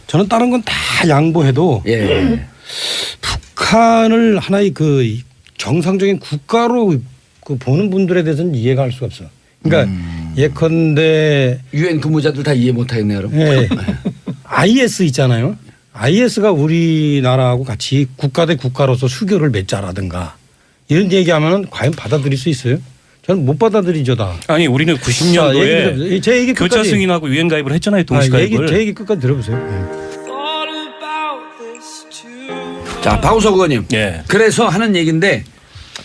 저는 다른 건 다 양보해도 예. 북한을 하나의 그 정상적인 국가로 그 보는 분들에 대해서는 이해가 할 수가 없어. 그러니까 예컨대 유엔 근무자들 다 이해 못하겠네요. 그럼. 예, IS 있잖아요. IS가 우리나라하고 같이 국가 대 국가로서 수교를 맺자라든가 이런 얘기하면은 과연 받아들일 수 있어요? 저는 못 받아들이죠 다. 아니 우리는 90년도에 제 얘기 교차 끝까지. 승인하고 유엔 가입을 했잖아요. 동시 가입을. 제 얘기 끝까지 들어보세요. 자, 박우석 의원님. 예. 그래서 하는 얘기인데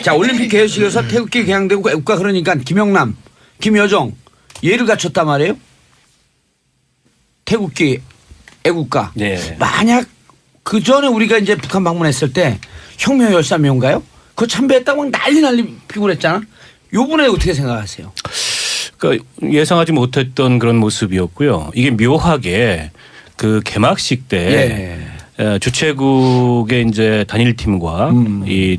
자, 올림픽 개회식에서 태극기 개항되고 애국가 그러니까 김영남, 김여정 예를 갖췄단 말이에요. 태극기 애국가. 예. 만약 그 전에 우리가 이제 북한 방문했을 때 혁명 열사명가요? 그거 참배했다고 막 난리 피고 그랬잖아. 요번에 어떻게 생각하세요? 그러니까 예상하지 못했던 그런 모습이었고요. 이게 묘하게 그 개막식 때 주최국의 이제 단일팀과 이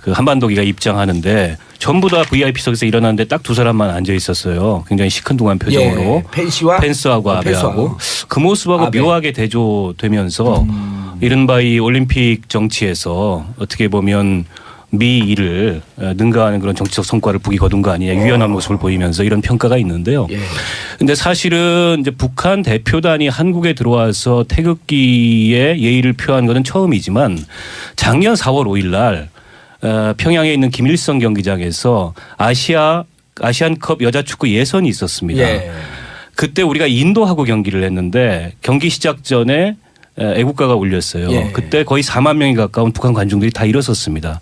그 한반도기가 입장하는데 전부 다 VIP석에서 일어났는데 딱 두 사람만 앉아 있었어요. 굉장히 시큰둥한 표정으로. 펜스하고 아베하고 그 모습하고 아베. 묘하게 대조되면서 이른바 이 올림픽 정치에서 어떻게 보면 미일을 능가하는 그런 정치적 성과를 북이 거둔 거 아니냐 유연한 모습을 보이면서 이런 평가가 있는데요. 그런데 사실은 이제 북한 대표단이 한국에 들어와서 태극기에 예의를 표한 것은 처음이지만 작년 4월 5일 날 평양에 있는 김일성 경기장에서 아시안컵 여자축구 예선이 있었습니다. 그때 우리가 인도하고 경기를 했는데 경기 시작 전에 애국가가 울렸어요. 그때 거의 4만 명이 가까운 북한 관중들이 다 일어섰습니다.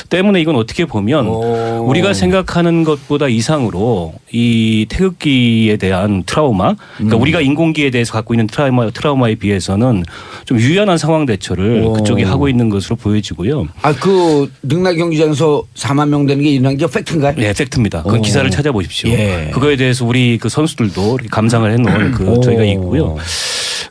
때문에 이건 어떻게 보면 우리가 생각하는 것보다 이상으로 이 태극기에 대한 트라우마, 그러니까 우리가 인공기에 대해서 갖고 있는 트라우마에 비해서는 좀 유연한 상황 대처를 그쪽이 하고 있는 것으로 보여지고요. 아, 그 능락 경기장에서 4만 명 되는 게 일어난 게 팩트인가요? 네, 팩트입니다. 그 기사를 찾아보십시오. 그거에 대해서 우리 그 선수들도 이렇게 감상을 해놓은 그 저희가 있고요.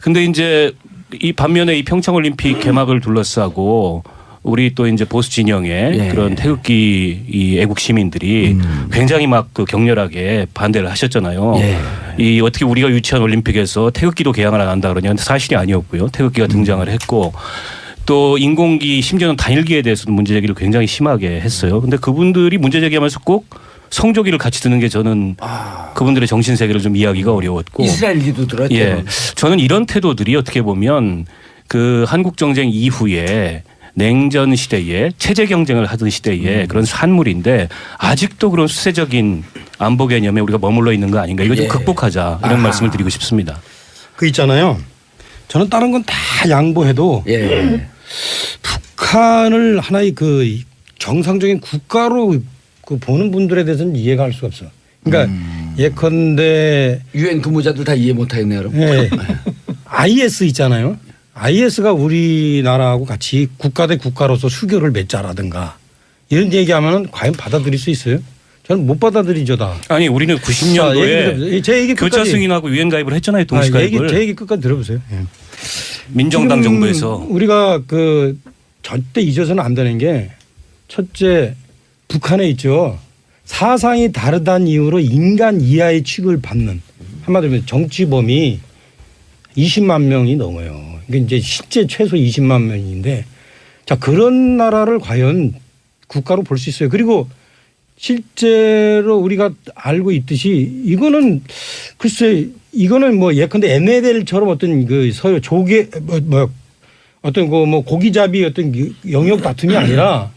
근데 이제 이 반면에 이 평창올림픽 개막을 둘러싸고 우리 또 이제 보수 진영의 그런 태극기 이 애국 시민들이 굉장히 막 그 격렬하게 반대를 하셨잖아요. 이 어떻게 우리가 유치한 올림픽에서 태극기도 개항을 안 한다 그러냐. 사실이 아니었고요. 태극기가 등장을 했고 또 인공기 심지어는 단일기에 대해서도 문제 제기를 굉장히 심하게 했어요. 근데 그분들이 문제 제기하면서 꼭 성조기를 같이 드는 게 저는 그분들의 정신 세계를 좀 이해하기가 어려웠고 이스라엘기도 들었죠. 예, 저는 이런 태도들이 어떻게 보면 그 한국 정쟁 이후에 냉전 시대에 체제 경쟁을 하던 시대에 그런 산물인데 아직도 그런 수세적인 안보 개념에 우리가 머물러 있는 거 아닌가. 이거 좀 극복하자 이런 말씀을 드리고 싶습니다. 그 있잖아요. 저는 다른 건 다 양보해도 북한을 하나의 그 정상적인 국가로 그 보는 분들에 대해서는 이해가 할 수가 없어. 그러니까 예컨대 유엔 근무자들 다 이해 못하겠네요. 그럼. 예, IS 있잖아요. IS가 우리나라하고 같이 국가 대 국가로서 수교를 맺자라든가 이런 얘기하면은 과연 받아들일 수 있어요? 저는 못 받아들이죠 다. 아니 우리는 90년도에 제 얘기 교차 끝까지. 승인하고 유엔 가입을 했잖아요. 동시 가입을. 제 얘기 끝까지 들어보세요. 민정당 지금 정부에서. 우리가 그 절대 잊어서는 안 되는 게 첫째 북한에 있죠. 사상이 다르다는 이유로 인간 이하의 취급을 받는 한마디로 정치범이 20만 명이 넘어요. 이게 이제 실제 최소 20만 명인데 자 그런 나라를 과연 국가로 볼 수 있어요. 그리고 실제로 우리가 알고 있듯이 이거는 글쎄 이거는 뭐 예컨대 NLL처럼 어떤 그 서로 조개 어떤 그 뭐 고기잡이 어떤 영역 다툼이 아니라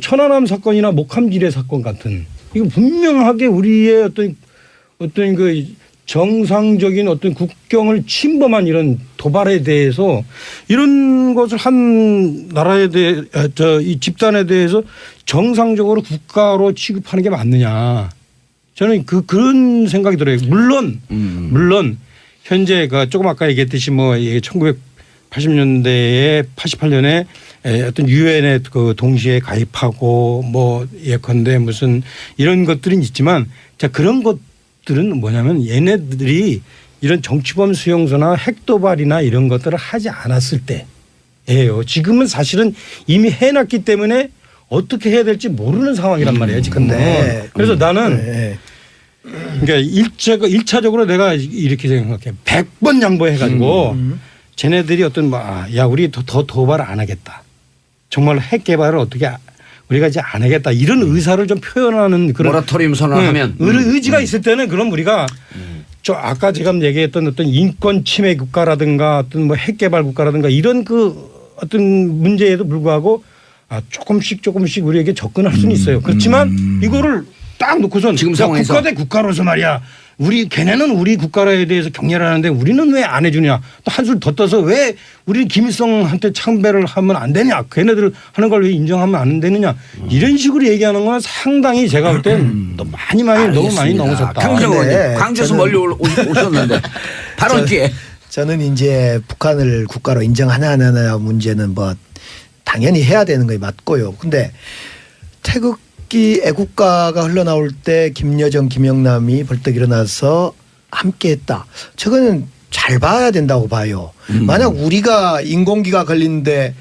천안함 사건이나 목함지뢰 사건 같은 이거 분명하게 우리의 어떤 그 정상적인 어떤 국경을 침범한 이런 도발에 대해서 이런 것을 한 나라에 대해 이 집단에 대해서 정상적으로 국가로 취급하는 게 맞느냐 저는 그런 생각이 들어요. 물론 현재 조금 아까 얘기했듯이 뭐 1980년대에 88년에 어떤 유엔에 그 동시에 가입하고 뭐 예컨대 무슨 이런 것들은 있지만 자 그런 것들은 뭐냐면 얘네들이 이런 정치범 수용소나 핵도발이나 이런 것들을 하지 않았을 때예요. 지금은 사실은 이미 해놨기 때문에 어떻게 해야 될지 모르는 상황이란 말이에요. 지금. 그래서 나는 그러니까 일차적으로 내가 이렇게 생각해. 100번 양보해가지고 쟤네들이 어떤 야 우리 더 도발 안 하겠다. 정말 핵 개발을 어떻게 우리가 이제 안 하겠다 이런 의사를 좀 표현하는 그런 모라토리움 선언하면 의지가 있을 때는 그럼 우리가 저 아까 제가 얘기했던 어떤 인권 침해 국가라든가 어떤 뭐 핵 개발 국가라든가 이런 그 어떤 문제에도 불구하고 조금씩 우리에게 접근할 수는 있어요. 그렇지만 이거를 딱 놓고선 지금 상황에서 국가 대 국가로서 말이야. 걔네는 우리 국가에 대해서 격려를 하는데 우리는 왜 안 해주냐. 또 한술 더 떠서 왜 우리는 김일성한테 참배를 하면 안 되냐. 걔네들 하는 걸 왜 인정하면 안 되느냐. 이런 식으로 얘기하는 건 상당히 제가 볼 땐 너무 많이 넘어섰다. 강정원 네, 광주에서 저는- 멀리 오셨는데 발언 기회. 저는 이제 북한을 국가로 인정하느냐 문제는 뭐 당연히 해야 되는 게 맞고요. 근데 태극기 애국가가 흘러나올 때 김여정, 김영남이 벌떡 일어나서 함께했다. 저거는 잘 봐야 된다고 봐요. 만약 우리가 인공기가 걸리는데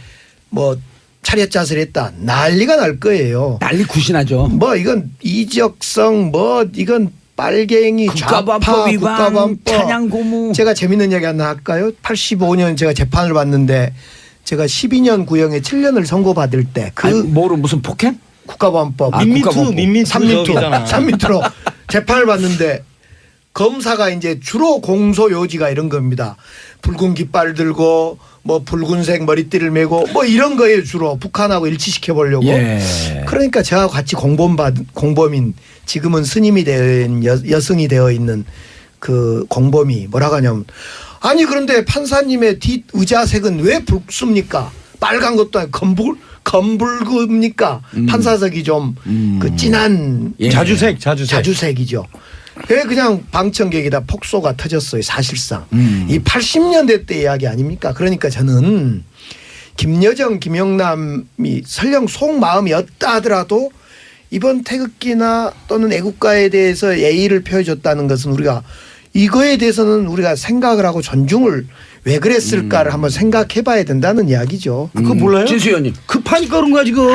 뭐 차렷자세를 했다. 난리가 날 거예요. 난리 굿이나죠. 뭐 이건 이적성 뭐 이건 빨갱이 국가범법 좌파 위반 국가범법 찬양 고무. 제가 재밌는 얘기 하나 할까요? 85년 제가 재판을 받는데 제가 12년 구형에 7년을 선고받을 때 그 뭐로 무슨 폭행? 국가범법 민민투 3미투로 재판을 받는데 검사가 이제 주로 공소 요지가 이런 겁니다. 붉은 깃발 들고 뭐 붉은색 머리띠를 메고 뭐 이런 거에 주로 북한하고 일치시켜 보려고. 예. 그러니까 저와 같이 공범인 지금은 스님이 된 여성이 되어 있는 그 공범이 뭐라고 하냐면 아니 그런데 판사님의 뒷 의자색은 왜 붉습니까? 빨간 것도 아니고 검붉습니까? 판사석이 좀 그 진한 예. 자주색이죠. 그냥 방청객이다 폭소가 터졌어요. 사실상. 이 80년대 때 이야기 아닙니까? 그러니까 저는 김여정, 김영남이 설령 속마음이었다 하더라도 이번 태극기나 또는 애국가에 대해서 예의를 표해줬다는 것은 우리가 이거에 대해서는 우리가 생각을 하고 존중을 왜 그랬을까를 한번 생각해 봐야 된다는 이야기죠. 그거 몰라요? 진수 의원님. 급하니까 그런 거야 지금.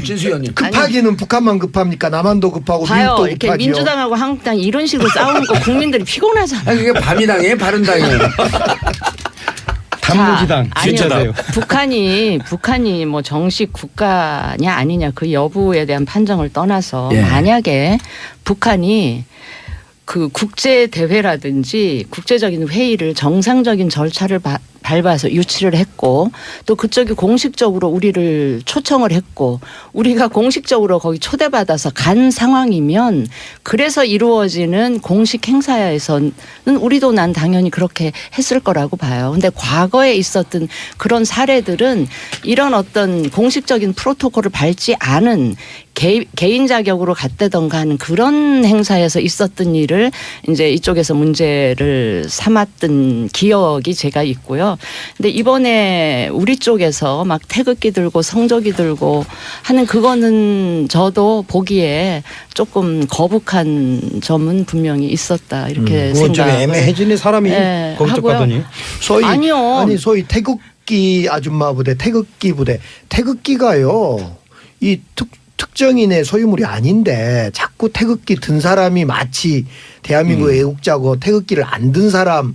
진수 의원님. 급하기는 북한만 급합니까? 남한도 급하고 봐요. 미국도 이렇게 급하지요. 민주당하고 한국당 이런 식으로 싸우는 거 국민들이 피곤하잖아요. 그게 바미당이에요, 바른당이에요. 단무지당 자, 아니요. 진짜세요. 북한이 뭐 정식 국가냐 아니냐 그 여부에 대한 판정을 떠나서 예. 만약에 북한이 그 국제 대회라든지 국제적인 회의를 정상적인 절차를 밟아서 유치를 했고 또 그쪽이 공식적으로 우리를 초청을 했고 우리가 공식적으로 거기 초대받아서 간 상황이면 그래서 이루어지는 공식 행사에서는 우리도 난 당연히 그렇게 했을 거라고 봐요. 근데 과거에 있었던 그런 사례들은 이런 어떤 공식적인 프로토콜을 밟지 않은 개인 자격으로 갔다던가 하는 그런 행사에서 있었던 일을 이제 이쪽에서 문제를 삼았던 기억이 제가 있고요. 근데 이번에 우리 쪽에서 막 태극기 들고 성조기 들고 하는 그거는 저도 보기에 조금 거북한 점은 분명히 있었다 이렇게 그건 좀 생각을 애매해지네 사람이 예, 거기 쪽 하고요. 가더니. 소위 태극기 아줌마 부대, 태극기 부대, 태극기가요. 이 특정인의 소유물이 아닌데 자꾸 태극기 든 사람이 마치 대한민국 애국자고 태극기를 안 든 사람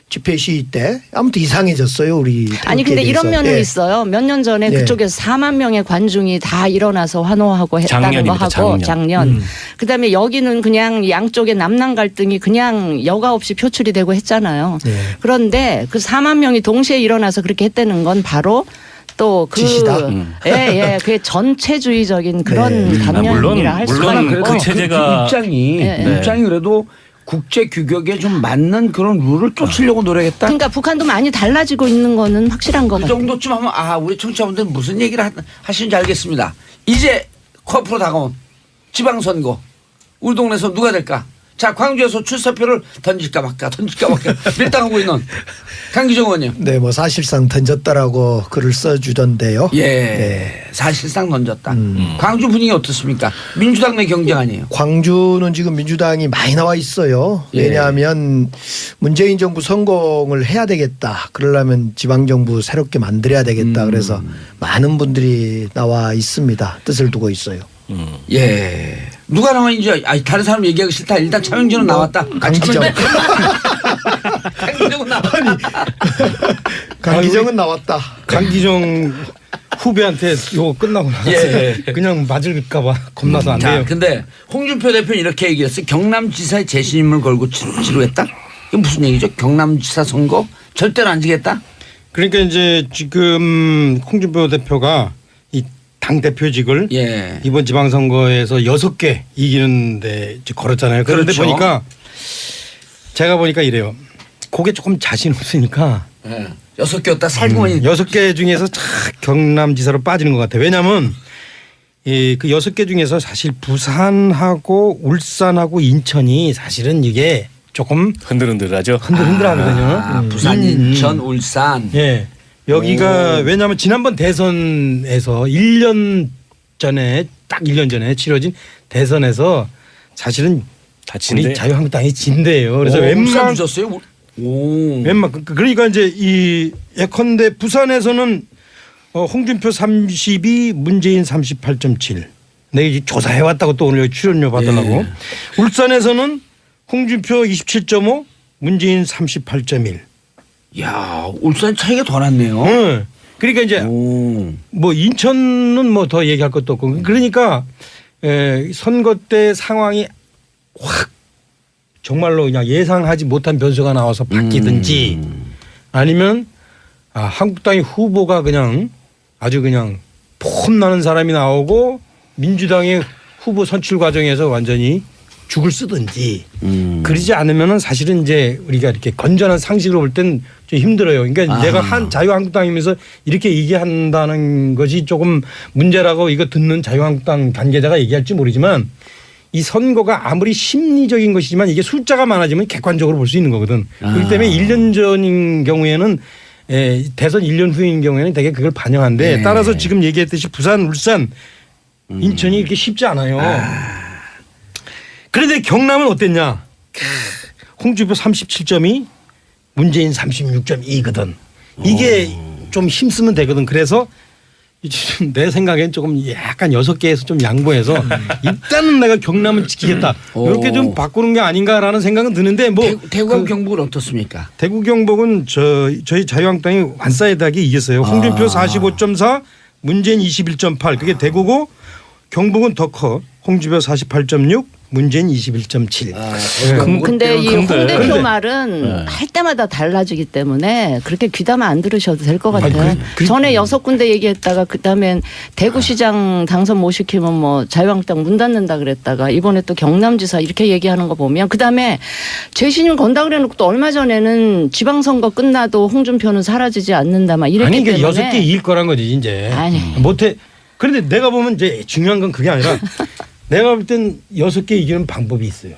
집회 시위 때 아무튼 이상해졌어요 우리. 아니 근데 이런 면은 예. 있어요. 몇 년 전에 예. 그쪽에서 4만 명의 관중이 다 일어나서 환호하고 했다는 거 작년입니다, 하고 작년. 그다음에 여기는 그냥 양쪽의 남남 갈등이 그냥 여과 없이 표출이 되고 했잖아요. 예. 그런데 그 4만 명이 동시에 일어나서 그렇게 했다는 건 바로 또 그 지시다. 예, 그 전체주의적인 그런 네. 단면이라 할 수가 물론 있고 그 체제가 입장이 예. 입장이 그래도 국제 규격에 좀 맞는 그런 룰을 쫓으려고 노력했다. 그러니까 북한도 많이 달라지고 있는 거는 확실한 것 그 같아요. 정도쯤 하면 우리 청취자분들 무슨 얘기를 하시는지 알겠습니다. 이제 코앞으로 다가온 지방선거 우리 동네에서 누가 될까? 자, 광주에서 출사표를 던질까 말까 밀당하고 있는 강기정 의원님. 네, 뭐 사실상 던졌다라고 글을 써주던데요. 예, 네. 사실상 던졌다. 광주 분위기 어떻습니까? 민주당 내 경쟁 아니에요? 광주는 지금 민주당이 많이 나와 있어요. 예. 왜냐하면 문재인 정부 성공을 해야 되겠다. 그러려면 지방정부 새롭게 만들어야 되겠다. 그래서 많은 분들이 나와 있습니다. 뜻을 두고 있어요. 예. 누가 나왔는지 다른 사람 얘기하기 싫다. 일단 차명진은 나왔다. 강기정. 강기정은 나왔다. 강기정은 나왔다. 강기정 후배한테 요거 끝나고 나서 예. 그냥 맞을까봐 겁나서 안 자, 돼요. 근데 홍준표 대표는 이렇게 얘기했어요. 경남지사의 재신임을 걸고 지루했다. 이게 무슨 얘기죠? 경남지사 선거 절대로 안 지겠다. 그러니까 이제 지금 홍준표 대표가 이 당 대표직을 예. 이번 지방선거에서 6개 이기는데 걸었잖아요. 그런데 그렇죠. 보니까 제가 보니까 이래요. 그게 조금 자신 없으니까 예. 6개였다 살구머니 6개 중에서 착 경남지사로 빠지는 것 같아요. 왜냐하면 그 6개 중에서 사실 부산하고 울산하고 인천이 사실은 이게 조금 흔들흔들하죠. 흔들흔들하거든요. 부산, 인천, 울산. 예. 여기가 왜냐하면 지난번 대선에서 1년 전에 딱 1년 전에 치러진 대선에서 사실은 다 진대. 우리 자유한국당이 진대요. 그래서 울산 웬만 주셨어요? 오. 그러니까 이제 이 예컨대 부산에서는 홍준표 32, 문재인 38.7. 내가 이제 조사해 왔다고 또 오늘 출연료 받으려고. 울산에서는 홍준표 27.5, 문재인 38.1. 야, 울산 차이가 더 났네요. 응. 그러니까 이제 오. 뭐 인천은 뭐 더 얘기할 것도 없고 그러니까 선거 때 상황이 확 정말로 그냥 예상하지 못한 변수가 나와서 바뀌든지 아니면 한국당의 후보가 그냥 아주 그냥 폼나는 사람이 나오고 민주당의 후보 선출 과정에서 완전히 죽을 쓰든지 그러지 않으면은 사실은 이제 우리가 이렇게 건전한 상식으로 볼 땐 좀 힘들어요. 그러니까 내가 한 자유한국당이면서 이렇게 얘기한다는 것이 조금 문제라고 이거 듣는 자유한국당 관계자가 얘기할지 모르지만 이 선거가 아무리 심리적인 것이지만 이게 숫자가 많아지면 객관적으로 볼 수 있는 거거든. 그렇기 때문에 1년 전인 경우에는 대선 1년 후인 경우에는 되게 그걸 반영한데 따라서 지금 얘기했듯이 부산, 울산, 인천이 이렇게 쉽지 않아요. 그런데 경남은 어땠냐? 홍준표 37.2, 문재인 36.2거든. 이게 좀 힘쓰면 되거든. 그래서 내 생각엔 조금 약간 6개에서 좀 양보해서 일단은 내가 경남은 지키겠다. 이렇게 좀 바꾸는 게 아닌가라는 생각은 드는데 뭐 대구하고 경북은 어떻습니까? 대구 경북은 저희 자유한국당이 완사이다게 이겼어요. 홍준표 45.4, 문재인 21.8. 그게 대구고 경북은 더 커. 홍준표 48.6, 문재인 21.7. 근데 이 홍 근데- 대표 말은 할 때마다 달라지기 때문에 그렇게 귀담아 안 들으셔도 될 것 같아요. 전에 6군데 얘기했다가 그다음엔 대구시장 당선 못 시키면 뭐 자유한국당 문 닫는다 그랬다가 이번에 또 경남지사 이렇게 얘기하는 거 보면 그다음에 재신임 건다 그래놓고 또 얼마 전에는 지방선거 끝나도 홍준표는 사라지지 않는다 막 이랬기 아니 그러니까 때문에 6개 이길 거란 거지 이제. 아니. 못해. 그런데 내가 보면 이제 중요한 건 그게 아니라 내가 볼 땐 6개 이기는 방법이 있어요.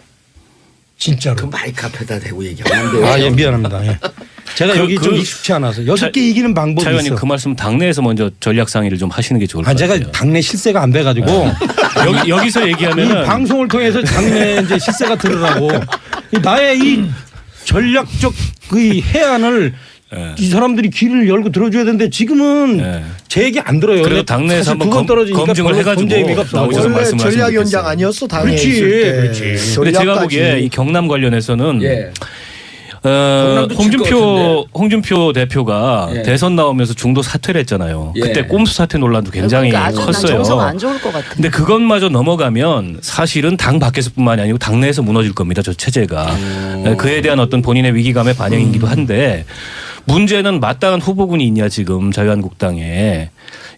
진짜로. 그 마이크 앞에다 대고 얘기하면 안 돼요. 아, 예, 미안합니다. 예. 제가 여기 좀 익숙치 않아서 6개 이기는 방법이 차의원님 있어. 그 말씀 당내에서 먼저 전략 상의를 좀 하시는 게 좋을 것 제가 같아요. 당내 실세가 안 돼가지고 여기서 이 얘기하면은 방송을 통해서 당내 이제 실세가 들으라고 나의 이 전략적 그 해안을 이 사람들이 귀를 열고 들어줘야 되는데 지금은 제 얘기 안 들어요. 그래도 당내에서 한번 두번 떨어지니까 검증을 별로 해가지고 존재 의미가 없어. 나오셔서 원래 말씀을 하시면 전략위원장 좋겠어요. 아니었어 당에 그렇지, 있을 때. 그렇지. 근데 제가 전략까지. 보기에 이 경남 관련해서는 예. 경남도 질것 홍준표 대표가 예. 대선 나오면서 중도 사퇴를 했잖아요. 예. 그때 꼼수 사퇴 논란도 굉장히 그러니까 아주 난 컸어요. 정서가 안 좋을 것 같아. 근데 그것마저 넘어가면 사실은 당 밖에서뿐만이 아니고 당내에서 무너질 겁니다. 저 체제가. 그에 대한 어떤 본인의 위기감의 반영이기도 한데 문제는 마땅한 후보군이 있냐 지금 자유한국당에.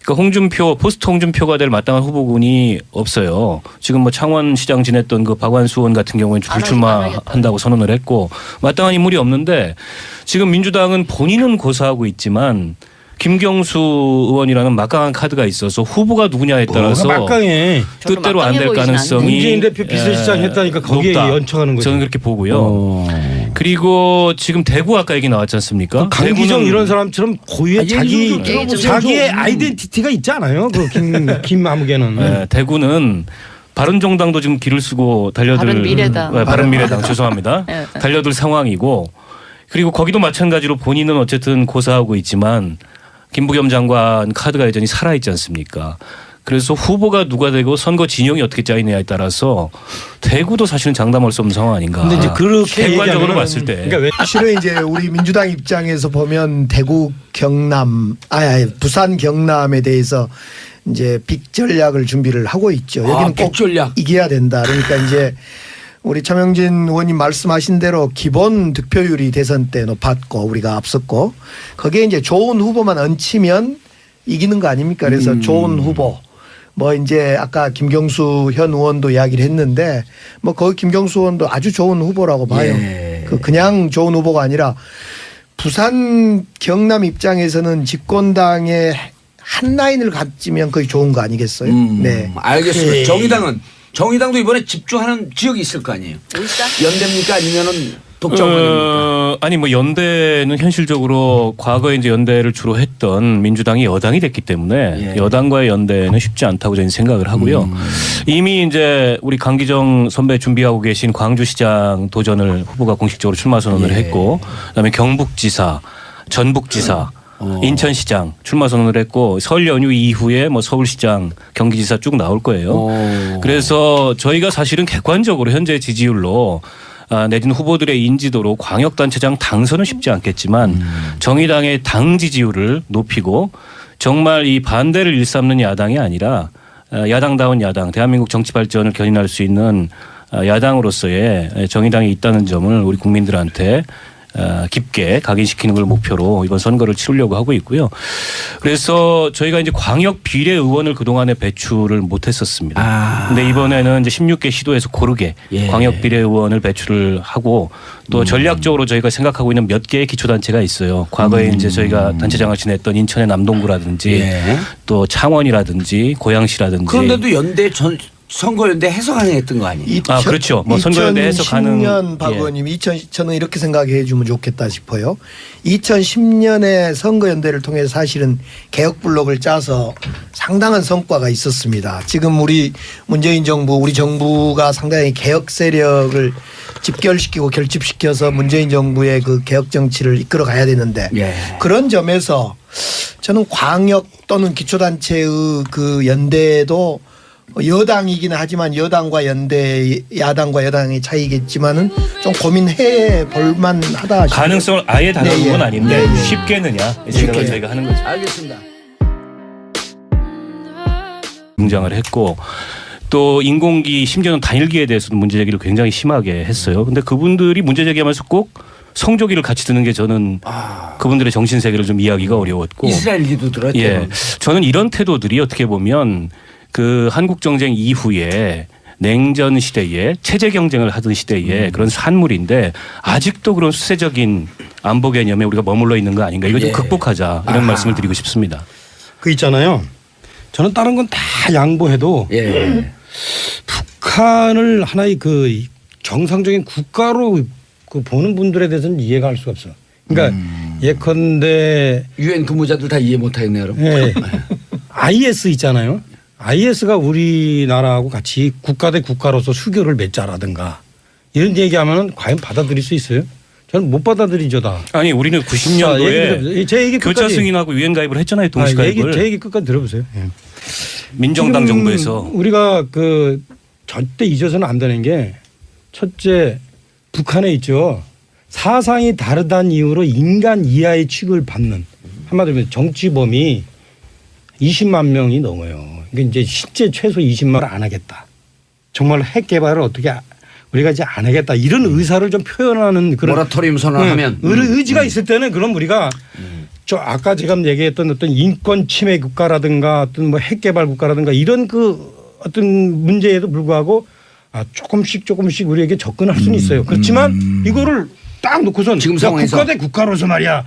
그러니까 홍준표 포스트 홍준표가 될 마땅한 후보군이 없어요. 지금 뭐 창원시장 지냈던 그 박완수 의원 같은 경우는 안 불출마한다고 선언을 했고 마땅한 인물이 없는데 지금 민주당은 본인은 고사하고 있지만 김경수 의원이라는 막강한 카드가 있어서 후보가 누구냐에 따라서 막강해. 뜻대로 안 될 막강해 보이진 가능성이 문재인 대표 비서실장 했다니까 거기에 높다. 연청하는 거죠. 저는 그렇게 보고요. 그리고 지금 대구 아까 얘기 나왔지 않습니까? 강기정 대구는 이런 사람처럼 고유의 얘기 좀 들어보세요. 자기의 좀. 아이덴티티가 있지 않아요? 그 김아무개는. 네, 대구는 바른정당도 지금 길을 쓰고 달려들 바른미래당. 바른미래당 죄송합니다. 네. 달려들 상황이고 그리고 거기도 마찬가지로 본인은 어쨌든 고사하고 있지만 김부겸 장관 카드가 여전히 살아있지 않습니까? 그래서 후보가 누가 되고 선거 진영이 어떻게 짜이느냐에 따라서 대구도 사실은 장담할 수 없는 상황 아닌가. 근데 이제 그렇게 객관적으로 얘기하면은 봤을 때. 그러니까 왜 실은 이제 우리 민주당 입장에서 보면 대구 경남 부산 경남에 대해서 이제 빅 전략을 준비를 하고 있죠. 여기는 꼭 빅전략. 이겨야 된다. 그러니까 이제 우리 차명진 의원님 말씀하신 대로 기본 득표율이 대선 때 높았고 우리가 앞섰고 거기에 이제 좋은 후보만 얹히면 이기는 거 아닙니까? 그래서 좋은 후보 뭐 이제 아까 김경수 현 의원도 이야기를 했는데 뭐 거기 김경수 의원도 아주 좋은 후보라고 봐요. 예. 그냥 좋은 후보가 아니라 부산 경남 입장에서는 집권당의 한 라인을 갖지면 거의 좋은 거 아니겠어요? 네. 알겠습니다. 예. 정의당도 이번에 집중하는 지역이 있을 거 아니에요. 울산? 연대입니까 아니면은 독점권입니까? 아니 뭐 연대는 현실적으로 과거에 이제 연대를 주로 했던 민주당이 여당이 됐기 때문에 예. 여당과의 연대는 쉽지 않다고 저는 생각을 하고요. 이미 이제 우리 강기정 선배 준비하고 계신 광주시장 도전을 후보가 공식적으로 출마 선언을 예. 했고, 그다음에 경북지사, 전북지사. 인천시장 출마 선언을 했고 설 연휴 이후에 뭐 서울시장, 경기지사 쭉 나올 거예요. 그래서 저희가 사실은 객관적으로 현재 지지율로 내진 후보들의 인지도로 광역단체장 당선은 쉽지 않겠지만 정의당의 당 지지율을 높이고 정말 이 반대를 일삼는 야당이 아니라 야당다운 야당, 대한민국 정치 발전을 견인할 수 있는 야당으로서의 정의당이 있다는 점을 우리 국민들한테 깊게 각인시키는 걸 목표로 이번 선거를 치르려고 하고 있고요. 그래서 저희가 이제 광역 비례 의원을 그동안에 배출을 못했었습니다. 근데 이번에는 이제 16개 시도에서 고르게 예. 광역 비례 의원을 배출을 하고 또 전략적으로 저희가 생각하고 있는 몇 개의 기초단체가 있어요. 과거에 이제 저희가 단체장을 지냈던 인천의 남동구라든지 예. 또 창원이라든지 고양시라든지. 그런데도 연대 선거연대 해석 가능했던 거 아니에요? 그렇죠. 뭐 선거연대 해석 가능. 2010년 박 의원님 저는 이렇게 생각해 주면 좋겠다 싶어요. 2010년에 선거연대를 통해서 사실은 개혁 블록을 짜서 상당한 성과가 있었습니다. 지금 우리 문재인 정부, 우리 정부가 상당히 개혁 세력을 집결시키고 결집시켜서 문재인 정부의 그 개혁 정치를 이끌어 가야 되는데 예. 그런 점에서 저는 광역 또는 기초단체의 그 연대도 여당이기는 하지만 여당과 연대, 야당과 여당의 차이겠지만은 좀 고민해 볼만 하다 싶어요. 가능성을 아예 닫아놓은 네, 건 예. 아닌데 네, 예. 쉽게느냐 이 생각을 저희가 하는 거죠. 알겠습니다. 등장을 했고 또 인공기 심지어는 단일기에 대해서도 문제 제기를 굉장히 심하게 했어요. 근데 그분들이 문제 제기하면서 꼭 성조기를 같이 드는 게 저는 그분들의 정신 세계를 좀 이해하기가 어려웠고. 이스라엘기도 들었죠. 예, 저는 이런 태도들이 어떻게 보면 그 한국 정쟁 이후에 냉전 시대에 체제 경쟁을 하던 시대에 그런 산물인데 아직도 그런 수세적인 안보 개념에 우리가 머물러 있는 거 아닌가. 이거 좀 예. 극복하자 이런 말씀을 드리고 싶습니다. 그 있잖아요. 저는 다른 건 다 양보해도 예. 북한을 하나의 그 정상적인 국가로 그 보는 분들에 대해서는 이해가 할 수가 없어요. 그러니까 예컨대 유엔 근무자들 다 이해 못하겠네요, 여러분. 예. IS 있잖아요. IS가 우리나라하고 같이 국가 대 국가로서 수교를 맺자라든가 이런 얘기하면은 과연 받아들일 수 있어요? 저는 못 받아들이죠 다. 아니 우리는 90년도에 제 얘기 교차 끝까지. 승인하고 유엔 가입을 했잖아요. 동시가입을. 제 얘기 끝까지 들어보세요. 예. 민정당 지금 정부에서. 우리가 그 절대 잊어서는 안 되는 게 첫째 북한에 있죠. 사상이 다르다는 이유로 인간 이하의 취급을 받는 한마디로 정치범이 20만 명이 넘어요. 그러니까 이제 실제 최소 20만을 안 하겠다. 정말 핵 개발을 어떻게 우리가 이제 안 하겠다 이런 의사를 좀 표현하는 그런 모라토리움 선언하면 의지가 있을 때는 그럼 우리가 저 아까 제가 얘기했던 어떤 인권 침해 국가라든가 어떤 뭐 핵 개발 국가라든가 이런 그 어떤 문제에도 불구하고 조금씩 우리에게 접근할 수는 있어요. 그렇지만 이거를 딱 놓고선 지금 상황에서 국가 대 국가로서 말이야.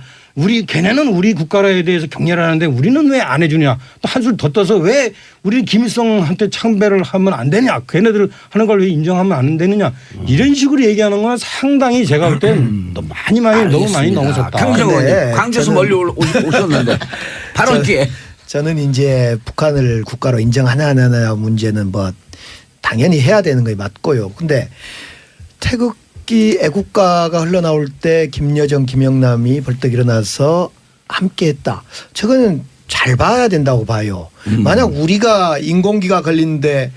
걔네는 우리 국가에 대해서 격려를 하는데 우리는 왜 안 해주냐. 또 한술 더 떠서 왜 우리는 김일성한테 창배를 하면 안 되냐. 걔네들 하는 걸 왜 인정하면 안 되느냐. 이런 식으로 얘기하는 건 상당히 제가 볼 땐 너무 많이 넘어섰다. 강정원 근데 광주에서 저는- 멀리 오셨는데 바로 기회. 저는 이제 북한을 국가로 인정하느냐 문제는 뭐 당연히 해야 되는 게 맞고요. 근데 태극기 애국가가 흘러나올 때 김여정, 김영남이 벌떡 일어나서 함께했다. 저거는 잘 봐야 된다고 봐요. 만약 우리가 인공기가 걸리는데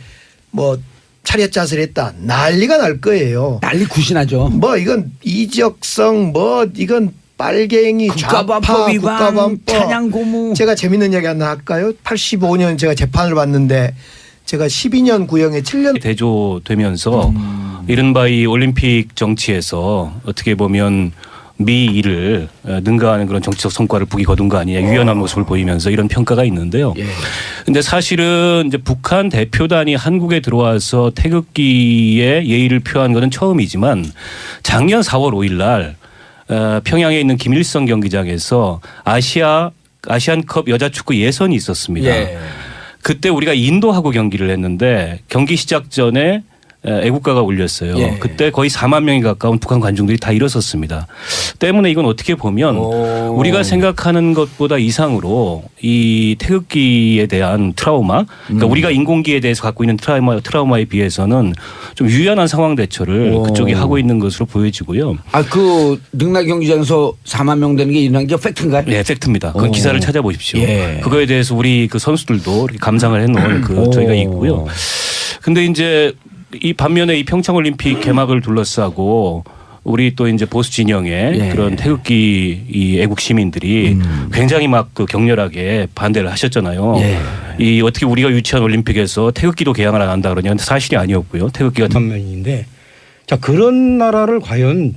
뭐 차렷 자살했다 난리가 날 거예요. 난리 굿이나죠. 뭐 이건 이적성 뭐 이건 빨갱이 좌파 국가반법 위반, 국가반법 찬양 고무. 제가 재밌는 얘기 하나 할까요? 85년 제가 재판을 받는데 제가 12년 구형에 7년 대조되면서 이른바 이 올림픽 정치에서 어떻게 보면 미일을 능가하는 그런 정치적 성과를 북이 거둔 거 아니냐 유연한 모습을 보이면서 이런 평가가 있는데요. 예. 근데 사실은 이제 북한 대표단이 한국에 들어와서 태극기에 예의를 표한 것은 처음이지만 작년 4월 5일 날 평양에 있는 김일성 경기장에서 아시안컵 여자축구 예선이 있었습니다. 예. 그때 우리가 인도하고 경기를 했는데 경기 시작 전에 애국가가 울렸어요. 예. 그때 거의 4만 명이 가까운 북한 관중들이 다 일어섰습니다. 때문에 이건 어떻게 보면 오. 우리가 생각하는 것보다 이상으로 이 태극기에 대한 트라우마, 그러니까 우리가 인공기에 대해서 갖고 있는 트라우마에 비해서는 좀 유연한 상황 대처를 오. 그쪽이 하고 있는 것으로 보여지고요. 그 능락 경기장에서 4만 명 되는 게 일어난 게 팩트인가요? 네, 팩트입니다. 그건 오. 기사를 찾아보십시오. 예. 그거에 대해서 우리 그 선수들도 이렇게 감상을 해놓은 그 저희가 있고요. 근데 이제 이 반면에 이 평창올림픽 개막을 둘러싸고 우리 또 이제 보수 진영의 예. 그런 태극기 이 애국 시민들이 굉장히 막 그 격렬하게 반대를 하셨잖아요. 예. 이 어떻게 우리가 유치한 올림픽에서 태극기도 개항을 안 한다 그러냐. 근데 사실이 아니었고요. 태극기가 면인데 자 그런 나라를 과연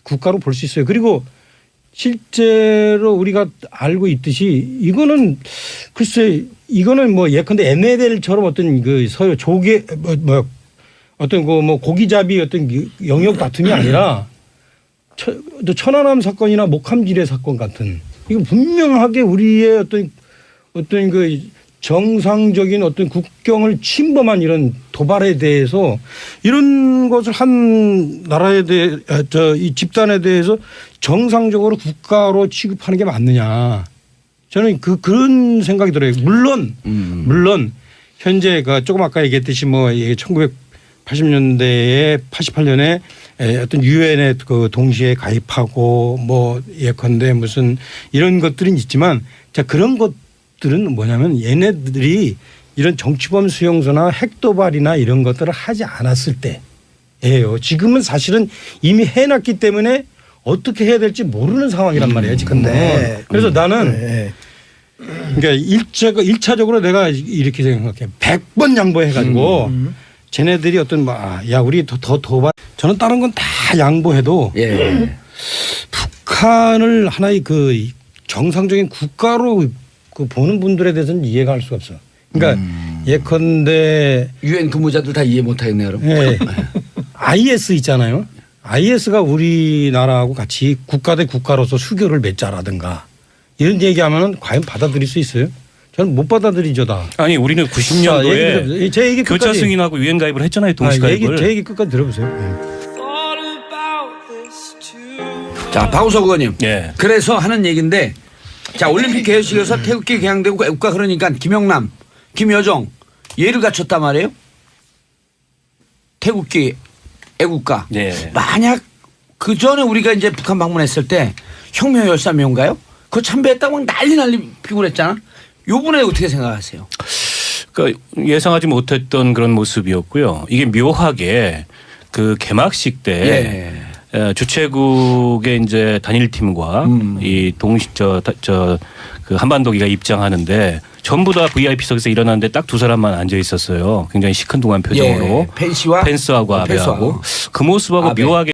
국가로 볼 수 있어요. 그리고 실제로 우리가 알고 있듯이 이거는 글쎄 이거는 뭐 예컨대 NLL처럼 어떤 그 서로 조개 뭐 어떤 그 뭐 고기잡이 어떤 영역 다툼이 아니라 천안함 사건이나 목함지뢰 사건 같은 이거 분명하게 우리의 어떤 그 정상적인 어떤 국경을 침범한 이런 도발에 대해서 이런 것을 한 나라에 대해 이 집단에 대해서 정상적으로 국가로 취급하는 게 맞느냐 저는 그런 생각이 들어요. 물론 현재 그 조금 아까 얘기했듯이 뭐 1980년대에 88년에 어떤 유엔에 그 동시에 가입하고 뭐 예컨대 무슨 이런 것들은 있지만 자 그런 것들은 뭐냐면 얘네들이 이런 정치범 수용소나 핵도발이나 이런 것들을 하지 않았을 때예요. 지금은 사실은 이미 해놨기 때문에 어떻게 해야 될지 모르는 상황이란 말이에요. 지금. 네. 그래서 나는 네. 그러니까 일차적으로 내가 이렇게 생각해. 100번 양보해가지고 쟤네들이 어떤 야 우리 더 도발. 저는 다른 건 다 양보해도 예. 북한을 하나의 그 정상적인 국가로 그 보는 분들에 대해서는 이해가 할 수가 없어. 그러니까 예컨대 유엔 근무자들 다 이해 못하겠네요. 여러분. 예. IS 있잖아요. IS가 우리나라하고 같이 국가 대 국가로서 수교를 맺자라든가 이런 얘기하면은 과연 받아들일 수 있어요? 저는 못 받아들이죠 다. 아니 우리는 90년도에 제 얘기 교차 끝까지. 승인하고 유엔 가입을 했잖아요. 동시 가입을. 제 얘기 끝까지 들어보세요. 자, 박우석 의원님. 예. 그래서 하는 얘기인데 자, 올림픽 개회식에서 태극기 개항되고 애국가 그러니까 김영남, 김여정 예를 갖췄단 말이에요. 태극기 애국가. 예. 만약 그 전에 우리가 이제 북한 방문했을 때 혁명 열사명가요? 그거 참배했다고 막 난리 피고 그랬잖아. 요번에 어떻게 생각하세요? 그러니까 예상하지 못했던 그런 모습이었고요. 이게 묘하게 그 개막식 때 주최국의 이제 단일팀과 이 그 한반도기가 입장하는데 전부 다 VIP석에서 일어났는데 딱 두 사람만 앉아 있었어요. 굉장히 시큰둥한 표정으로. 펜시와 펜스하고 아베하고 그 모습하고 아베. 묘하게